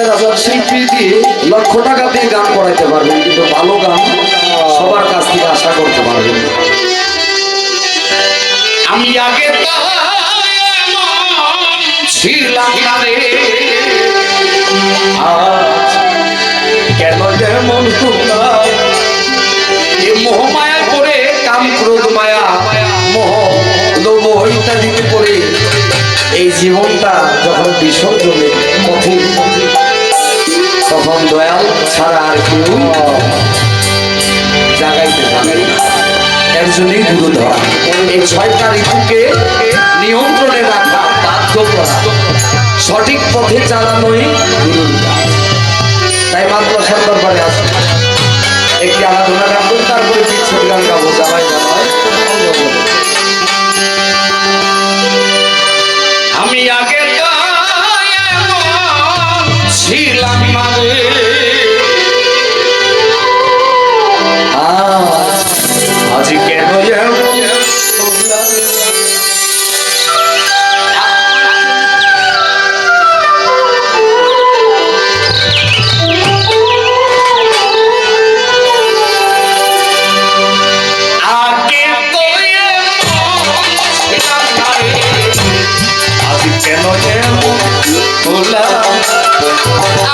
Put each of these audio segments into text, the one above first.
50,000 শিল্পী দিয়ে লক্ষ টাকা দিয়ে গান করাইতে পারবেন, কিন্তু ভালো গান সবার কাছ থেকে আশা করতে পারবেন। আমি আগে ছিলাম না রে, কেন যেমন মোহমায়া করে কাম ক্রোধ মায়া মোহ লোভ ইত্যাদিতে করে এই জীবনটা যখন বিসর্জনের পথে, তখন দয়াল ছাড়া আর কেউ জাগাইতে পারে না। এর জন্যই গুরু ধরা, এই 6টা ঋতুকে নিয়ন্ত্রণে রাখা, বাধ্য করা, সঠিক পথে চালানোই গুরুর কাজ। তাই মাদ্রাসার দরবারে আসে একটি আরাধনা রাখবো, তারপরে বিচ্ছেদ গান গাবো। জামাই জামাই আমি আগে ছিলাম না রে, আজ কেন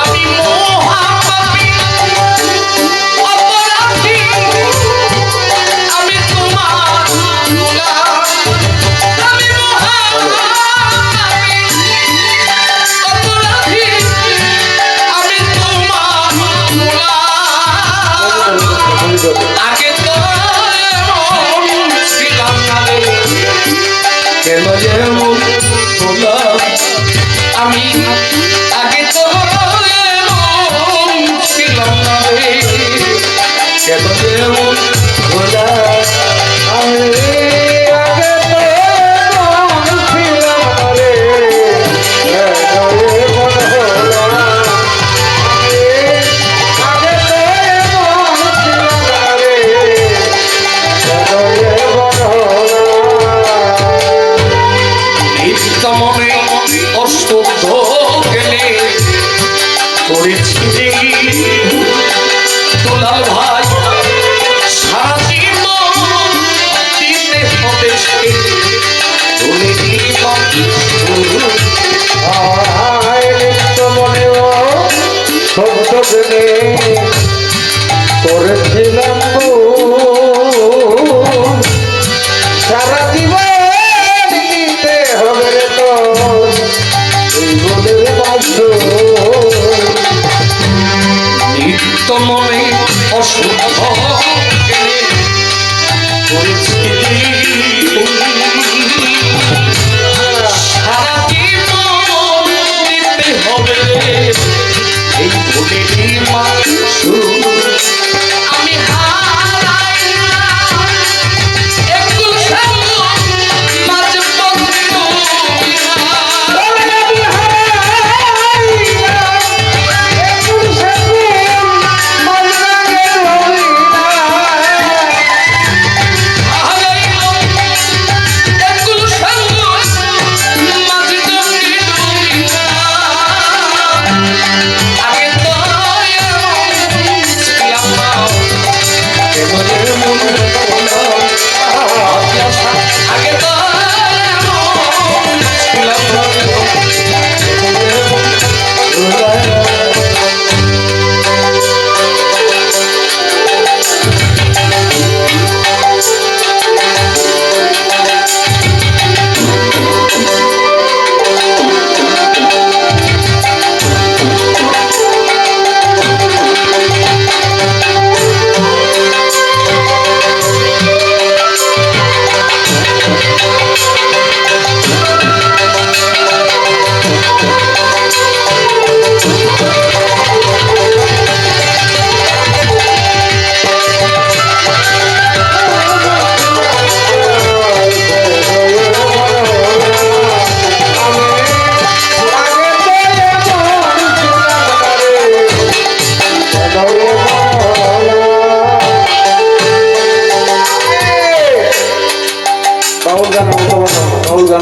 আমি মহাপাপী অপরাধী, আমি তোমার গোলাম, আমি মহাপাপী অপরাধী, আমি তোমার গোলাম। আগে তো ছিলাম না রে, কেন যেমন গোলাম আমি, আগে তো ছিলাম না রে, কেন যেমন গোলাম আমি, আগে তো ছিলাম না রে, কেন যেমন গোলাম আমি, আগে তো ছিলাম না রে, কেন যেমন গোলাম। নিত্য মনে অশুদ্ধ গেলে করেছি তোলাল ভাই, সারা জীবন দিতে হবে নিত্য মনে শব্দ গেলে করেছিলাম সারা জীবন দিতে হবে রে তো নিত্য মনে অশুদ্ধ করেছি সারা জীবন দিতে হবে এই ভুলেরই মানুষ আমি হারাই একটু মাঝে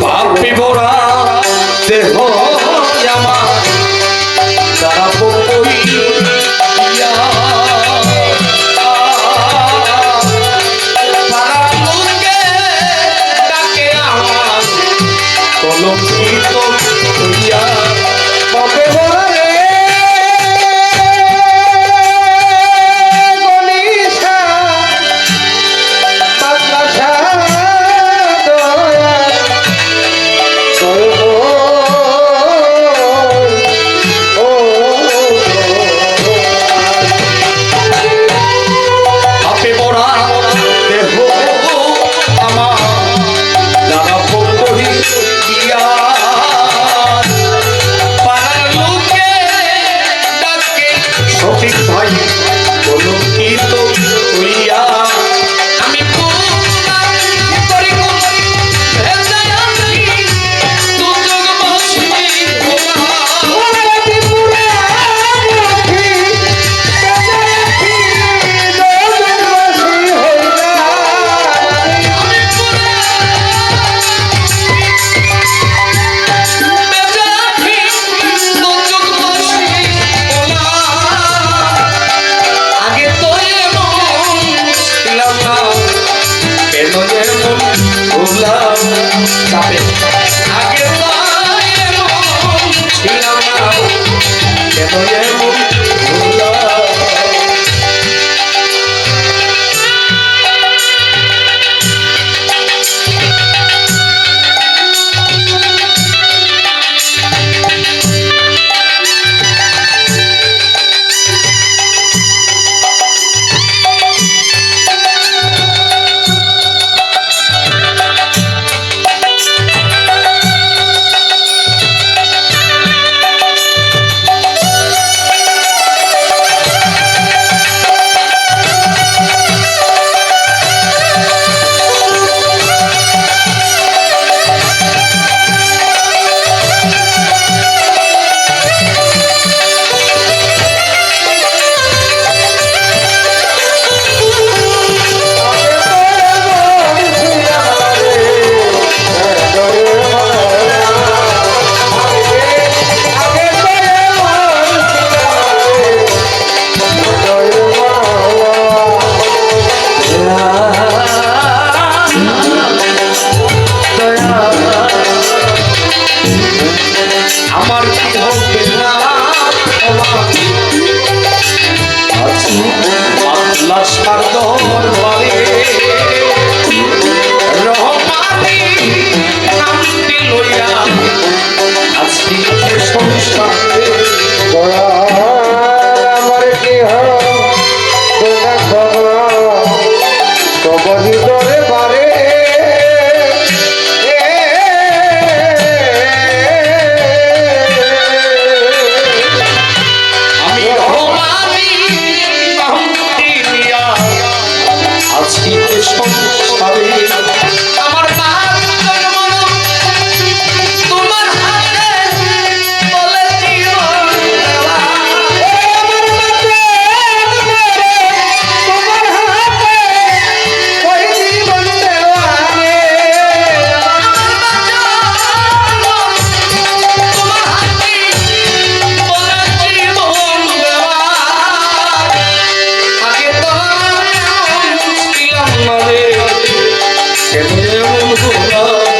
পাপি ভরা দেহ আমার, তারা চাপে আগে তো এমন ছিলাম না কেন এমন হলাম। আমার কি হবে না আল্লাহ সারদর বারে রহমানি নামটি লইয়া আজকে সংসারে আমার কি হবে না কবরি দরে বারে আমি রহমানি নামটি লইয়া আজকে সংসারে আমার বাপ জন্ম তোমার হাতে বলে দিও দেওয়া। তোমার হাতে ওই জীবন দেওয়ানে তোমার হাতে বলে জীবন দেওয়া। আগে তো এমন ছিলাম না রে, কেন এমন হলাম?